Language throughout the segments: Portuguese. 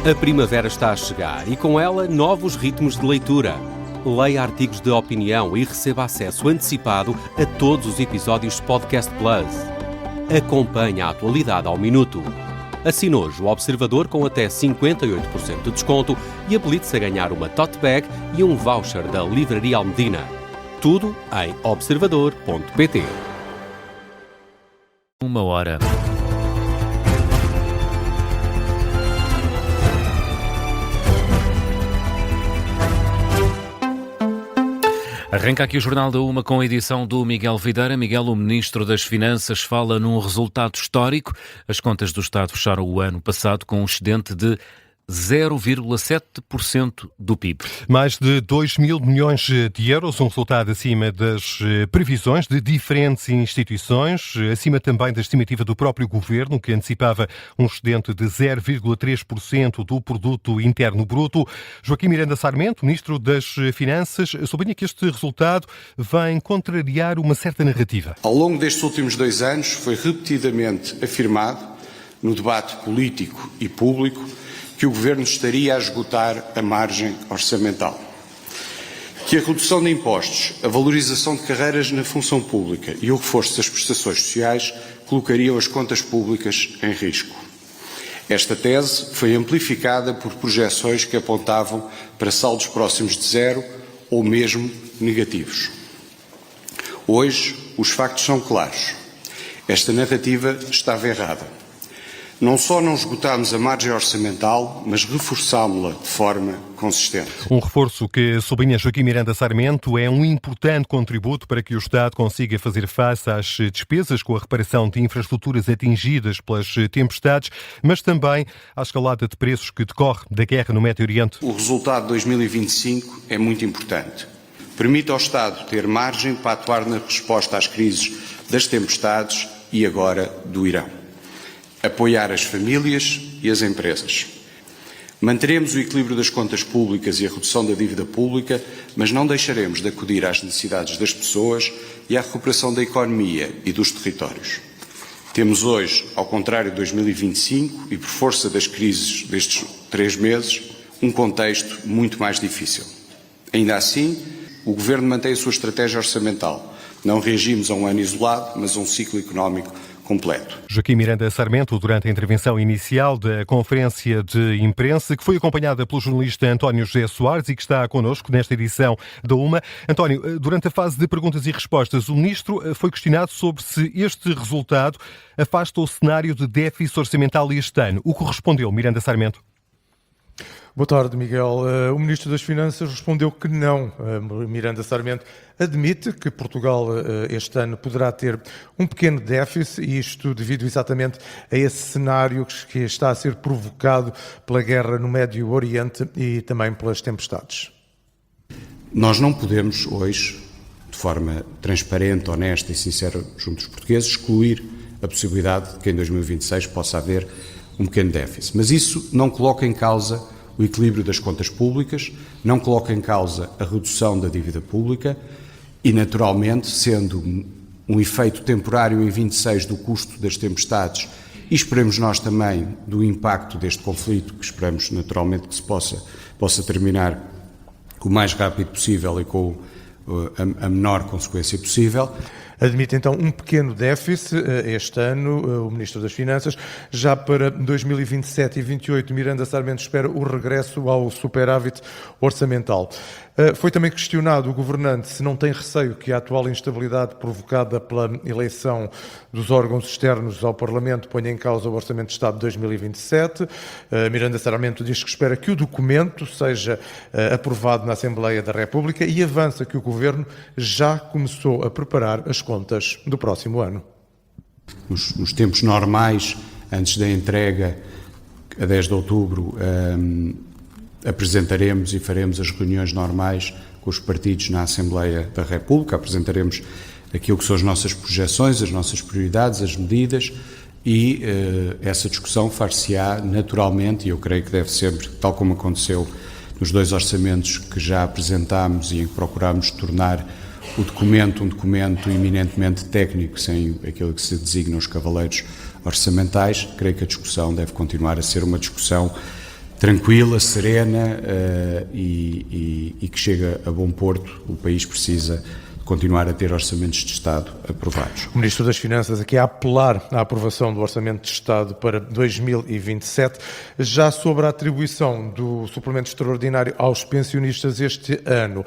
A primavera está a chegar e com ela novos ritmos de leitura. Leia artigos de opinião e receba acesso antecipado a todos os episódios de Podcast Plus. Acompanhe a atualidade ao minuto. Assine hoje o Observador com até 58% de desconto e habilite-se a ganhar uma tote bag e um voucher da Livraria Almedina. Tudo em observador.pt. 1 hora. Arranca aqui o Jornal da Uma com a edição do Miguel Videira. Miguel, o Ministro das Finanças, fala num resultado histórico. As contas do Estado fecharam o ano passado com um excedente de 0,7% do PIB. Mais de 2 mil milhões de euros, um resultado acima das previsões de diferentes instituições, acima também da estimativa do próprio Governo, que antecipava um excedente de 0,3% do produto interno bruto. Joaquim Miranda Sarmento, Ministro das Finanças, sublinha que este resultado vem contrariar uma certa narrativa. Ao longo destes últimos 2 anos foi repetidamente afirmado, no debate político e público, que o Governo estaria a esgotar a margem orçamental, que a redução de impostos, a valorização de carreiras na função pública e o reforço das prestações sociais colocariam as contas públicas em risco. Esta tese foi amplificada por projeções que apontavam para saldos próximos de zero ou mesmo negativos. Hoje, os factos são claros. Esta narrativa estava errada. Não só não esgotámos a margem orçamental, mas reforçámos-la de forma consistente. Um reforço que, sublinha Joaquim Miranda Sarmento, é um importante contributo para que o Estado consiga fazer face às despesas com a reparação de infraestruturas atingidas pelas tempestades, mas também à escalada de preços que decorre da guerra no Médio Oriente. O resultado de 2025 é muito importante. Permite ao Estado ter margem para atuar na resposta às crises das tempestades e agora do Irão. Apoiar as famílias e as empresas. Manteremos o equilíbrio das contas públicas e a redução da dívida pública, mas não deixaremos de acudir às necessidades das pessoas e à recuperação da economia e dos territórios. Temos hoje, ao contrário de 2025 e por força das crises destes 3 meses, um contexto muito mais difícil. Ainda assim, o Governo mantém a sua estratégia orçamental. Não reagimos a um ano isolado, mas a um ciclo económico completo. Joaquim Miranda Sarmento, durante a intervenção inicial da conferência de imprensa, que foi acompanhada pelo jornalista António José Soares e que está connosco nesta edição da UMA. António, durante a fase de perguntas e respostas, o Ministro foi questionado sobre se este resultado afasta o cenário de déficit orçamental este ano. O que respondeu Miranda Sarmento? Boa tarde, Miguel. O Ministro das Finanças respondeu que não. Miranda Sarmento admite que Portugal este ano poderá ter um pequeno déficit, e isto devido exatamente a esse cenário que está a ser provocado pela guerra no Médio Oriente e também pelas tempestades. Nós não podemos hoje, de forma transparente, honesta e sincera junto dos portugueses, excluir a possibilidade de que em 2026 possa haver um pequeno déficit. Mas isso não coloca em causa o equilíbrio das contas públicas, não coloca em causa a redução da dívida pública e, naturalmente, sendo um efeito temporário em 26 do custo das tempestades e esperemos nós também do impacto deste conflito, que esperamos naturalmente que se possa terminar o mais rápido possível e com a menor consequência possível. Admite então um pequeno déficit este ano, o Ministro das Finanças. Já para 2027 e 2028, Miranda Sarmento espera o regresso ao superávit orçamental. Foi também questionado o governante se não tem receio que a atual instabilidade provocada pela eleição dos órgãos externos ao Parlamento ponha em causa o Orçamento de Estado de 2027. Miranda Sarmento diz que espera que o documento seja aprovado na Assembleia da República e avança que o Governo já começou a preparar as contas do próximo ano. Nos tempos normais, antes da entrega, a 10 de outubro, apresentaremos e faremos as reuniões normais com os partidos na Assembleia da República, apresentaremos aquilo que são as nossas projeções, as nossas prioridades, as medidas e essa discussão far-se-á naturalmente, e eu creio que deve sempre, tal como aconteceu nos 2 orçamentos que já apresentámos e em que procurámos tornar o documento um documento eminentemente técnico, sem aquilo que se designa os cavaleiros orçamentais. Creio que a discussão deve continuar a ser uma discussão tranquila, serena e que chega a bom porto. O país precisa continuar a ter orçamentos de Estado aprovados. O Ministro das Finanças aqui a apelar à aprovação do Orçamento de Estado para 2027. Já sobre a atribuição do suplemento extraordinário aos pensionistas este ano,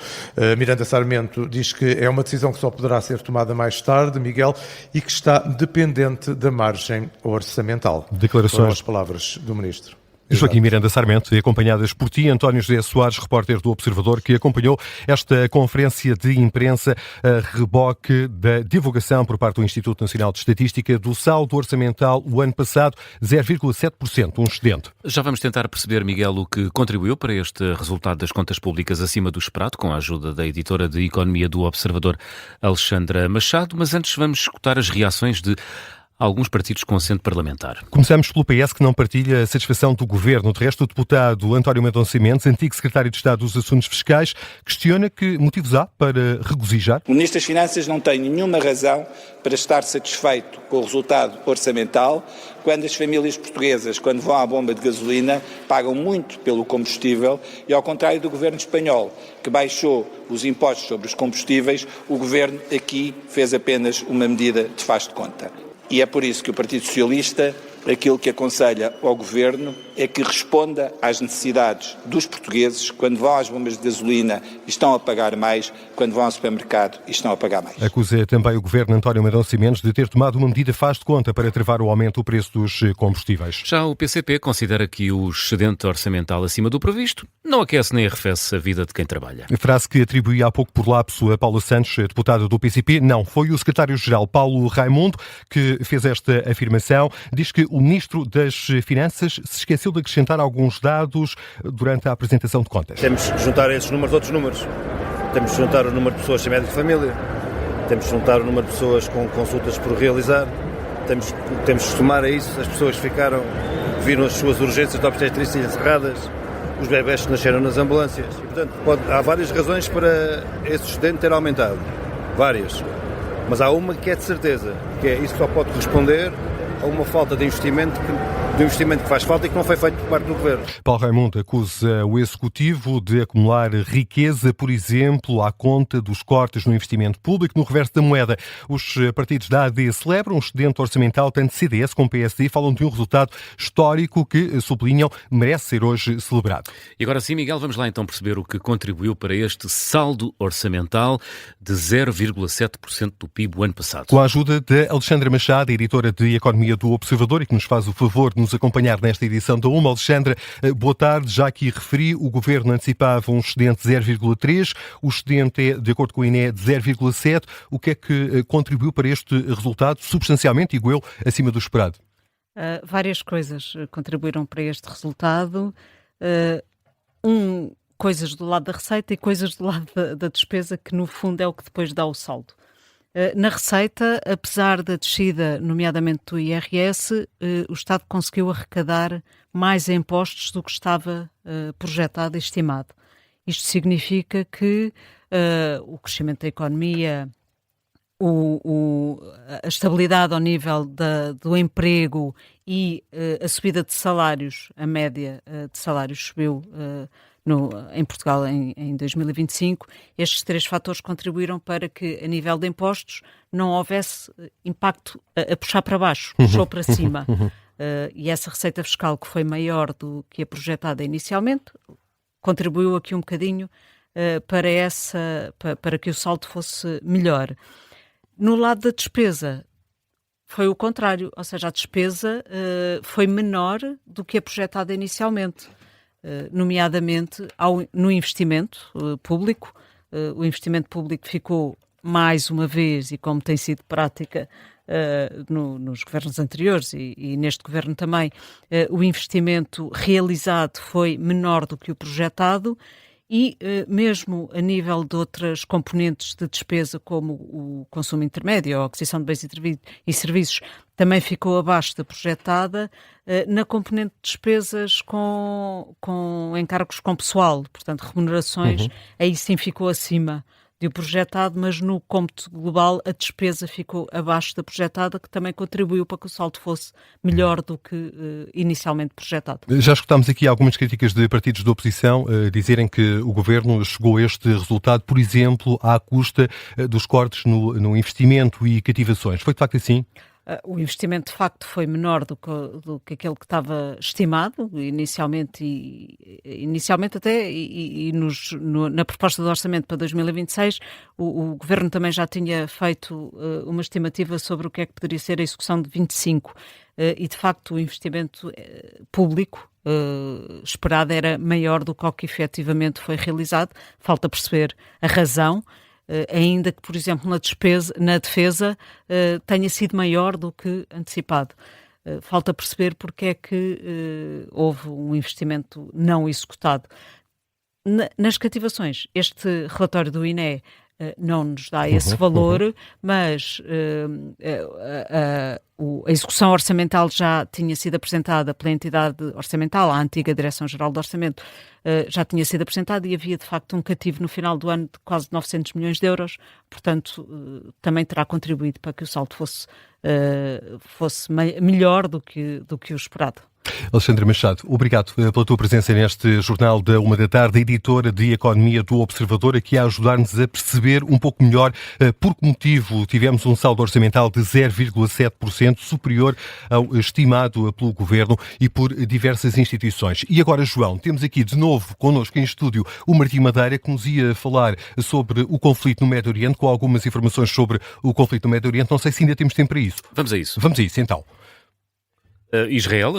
Miranda Sarmento diz que é uma decisão que só poderá ser tomada mais tarde, Miguel, e que está dependente da margem orçamental. Declarações. Foram as palavras do Ministro. Joaquim Miranda Sarmento, acompanhadas por ti, António José Soares, repórter do Observador, que acompanhou esta conferência de imprensa a reboque da divulgação por parte do Instituto Nacional de Estatística do saldo orçamental o ano passado, 0,7%, um excedente. Já vamos tentar perceber, Miguel, o que contribuiu para este resultado das contas públicas acima do esperado, com a ajuda da editora de Economia do Observador, Alexandra Machado, mas antes vamos escutar as reações de alguns partidos com assento parlamentar. Começamos pelo PS, que não partilha a satisfação do Governo. De resto, o deputado António Mendonça Mendes, antigo secretário de Estado dos Assuntos Fiscais, questiona que motivos há para regozijar. O Ministro das Finanças não tem nenhuma razão para estar satisfeito com o resultado orçamental, quando as famílias portuguesas, quando vão à bomba de gasolina, pagam muito pelo combustível e, ao contrário do Governo espanhol, que baixou os impostos sobre os combustíveis, o Governo aqui fez apenas uma medida de faz de conta. E é por isso que o Partido Socialista, aquilo que aconselha ao Governo é que responda às necessidades dos portugueses quando vão às bombas de gasolina e estão a pagar mais, quando vão ao supermercado e estão a pagar mais. Acusa também o Governo António Mendonça Mendes de ter tomado uma medida faz de conta para travar o aumento do preço dos combustíveis. Já o PCP considera que o excedente orçamental acima do previsto não aquece nem arrefece a vida de quem trabalha. A frase que atribuía há pouco por lapso a Paula Santos, deputada do PCP, não, foi o secretário-geral Paulo Raimundo que fez esta afirmação. Diz que o Ministro das Finanças se esqueceu de acrescentar alguns dados durante a apresentação de contas. Temos que juntar esses números outros números. Temos que juntar o número de pessoas sem médico de família. Temos que juntar o número de pessoas com consultas por realizar. Temos que somar a isso as pessoas que viram as suas urgências de obstetrícia encerradas, os bebés que nasceram nas ambulâncias. E, portanto, há várias razões para esse excedente ter aumentado. Várias. Mas há uma que é de certeza, que é isso que só pode responder a uma falta de investimento que faz falta e que não foi feito por parte do Governo. Paulo Raimundo acusa o Executivo de acumular riqueza, por exemplo, à conta dos cortes no investimento público. No reverso da moeda, os partidos da AD celebram um excedente orçamental, tanto CDS como PSD, falam de um resultado histórico que, sublinham, merece ser hoje celebrado. E agora sim, Miguel, vamos lá então perceber o que contribuiu para este saldo orçamental de 0,7% do PIB o ano passado. Com a ajuda de Alexandra Machado, editora de Economia do Observador, e que nos faz o favor de nos acompanhar nesta edição da UMA. Alexandra, boa tarde. Já aqui referi, o Governo antecipava um excedente de 0,3%, o excedente é, de acordo com o INE, de 0,7%. O que é que contribuiu para este resultado, substancialmente, digo eu, acima do esperado? Várias coisas contribuíram para este resultado. Coisas do lado da receita e coisas do lado da despesa, que no fundo é o que depois dá o saldo. Na receita, apesar da descida, nomeadamente do IRS, o Estado conseguiu arrecadar mais impostos do que estava projetado e estimado. Isto significa que o crescimento da economia, a estabilidade ao nível do emprego e a subida de salários, a média de salários subiu em Portugal em 2025, estes três fatores contribuíram para que, a nível de impostos, não houvesse impacto a puxar para baixo, puxou para cima. E essa receita fiscal, que foi maior do que a projetada inicialmente, contribuiu aqui um bocadinho para que o saldo fosse melhor. No lado da despesa, foi o contrário, ou seja, a despesa foi menor do que a projetada inicialmente. Nomeadamente no investimento público. O investimento público ficou, mais uma vez, e como tem sido prática nos governos anteriores e neste governo também, o investimento realizado foi menor do que o projetado e mesmo a nível de outras componentes de despesa, como o consumo intermédio, a aquisição de bens e serviços, também ficou abaixo da projetada. Na componente de despesas com encargos com pessoal, portanto remunerações, aí sim ficou acima de o projetado, mas no cômputo global a despesa ficou abaixo da projetada, que também contribuiu para que o saldo fosse melhor do que inicialmente projetado. Já escutámos aqui algumas críticas de partidos de oposição dizerem que o Governo chegou a este resultado, por exemplo, à custa dos cortes no investimento e cativações. Foi de facto assim? O investimento, de facto, foi menor do que aquele que estava estimado inicialmente na proposta do orçamento para 2026. O Governo também já tinha feito uma estimativa sobre o que é que poderia ser a execução de 25 e, de facto, o investimento público esperado era maior do que o que efetivamente foi realizado. Falta perceber a razão. Ainda que, por exemplo, na defesa tenha sido maior do que antecipado. Falta perceber porque é que houve um investimento não executado. Nas cativações, este relatório do INE não nos dá esse valor, mas a execução orçamental já tinha sido apresentada pela entidade orçamental, a antiga Direção-Geral do Orçamento, já tinha sido apresentada e havia de facto um cativo no final do ano de quase 900 milhões de euros, portanto também terá contribuído para que o saldo fosse melhor do que o esperado. Alexandra Machado, obrigado pela tua presença neste jornal da 1h, editora de Economia do Observador, aqui a ajudar-nos a perceber um pouco melhor por que motivo tivemos um saldo orçamental de 0,7%, superior ao estimado pelo Governo e por diversas instituições. E agora, João, temos aqui de novo connosco em estúdio o Martim Madeira, que nos ia falar sobre o conflito no Médio Oriente, com algumas informações sobre o conflito no Médio Oriente. Não sei se ainda temos tempo para isso. Vamos a isso. Vamos a isso, então. Israel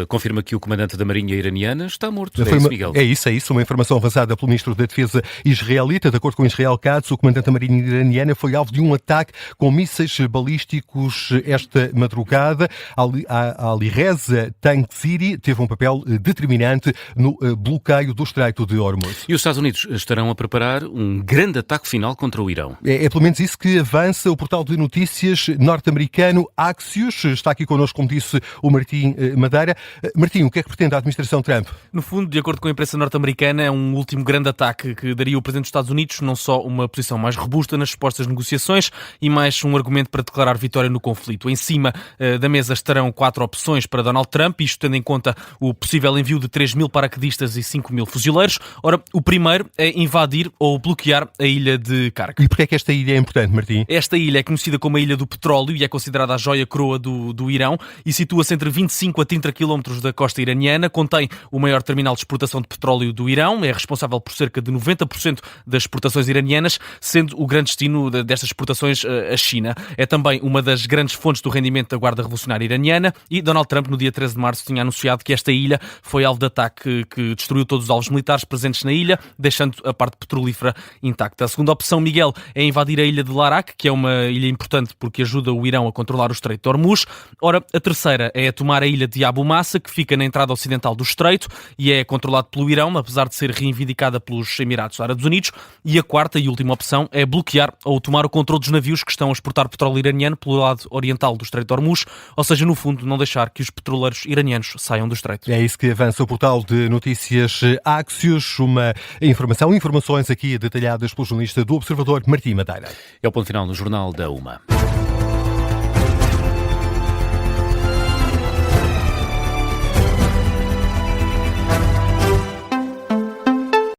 confirma que o comandante da Marinha iraniana está morto. É isso, Miguel? É isso. Uma informação avançada pelo Ministro da Defesa israelita. De acordo com Israel Katz, o comandante da Marinha iraniana foi alvo de um ataque com mísseis balísticos esta madrugada. Ali Reza Tankziri teve um papel determinante no bloqueio do Estreito de Hormuz. E os Estados Unidos estarão a preparar um grande ataque final contra o Irão. É pelo menos isso que avança o portal de notícias norte-americano Axios. Está aqui connosco, como disse o Martim Madeira. Martim, o que é que pretende a administração Trump? No fundo, de acordo com a imprensa norte-americana, é um último grande ataque que daria ao Presidente dos Estados Unidos não só uma posição mais robusta nas supostas negociações e mais um argumento para declarar vitória no conflito. Em cima da mesa estarão 4 opções para Donald Trump, isto tendo em conta o possível envio de 3.000 paraquedistas e 5.000 fuzileiros. Ora, o primeiro é invadir ou bloquear a ilha de Kark. E porquê é que esta ilha é importante, Martim? Esta ilha é conhecida como a Ilha do Petróleo e é considerada a joia-coroa do Irão e situa-se entre 25 a 30 km da costa iraniana, contém o maior terminal de exportação de petróleo do Irão, é responsável por cerca de 90% das exportações iranianas, sendo o grande destino destas exportações a China. É também uma das grandes fontes do rendimento da Guarda Revolucionária Iraniana e Donald Trump, no dia 13 de março, tinha anunciado que esta ilha foi alvo de ataque que destruiu todos os alvos militares presentes na ilha, deixando a parte petrolífera intacta. A segunda opção, Miguel, é invadir a ilha de Larak, que é uma ilha importante porque ajuda o Irão a controlar o Estreito de Hormuz. Ora, a terceira é tomar a ilha de Abu Massa, que fica na entrada ocidental do Estreito e é controlado pelo Irão, apesar de ser reivindicada pelos Emirados Árabes Unidos. E a quarta e última opção é bloquear ou tomar o controle dos navios que estão a exportar petróleo iraniano pelo lado oriental do Estreito de Hormuz, ou seja, no fundo, não deixar que os petroleiros iranianos saiam do Estreito. É isso que avança o portal de notícias Axios, informações aqui detalhadas pelo jornalista do Observador, Martim Madeira. É o ponto final no Jornal da 1.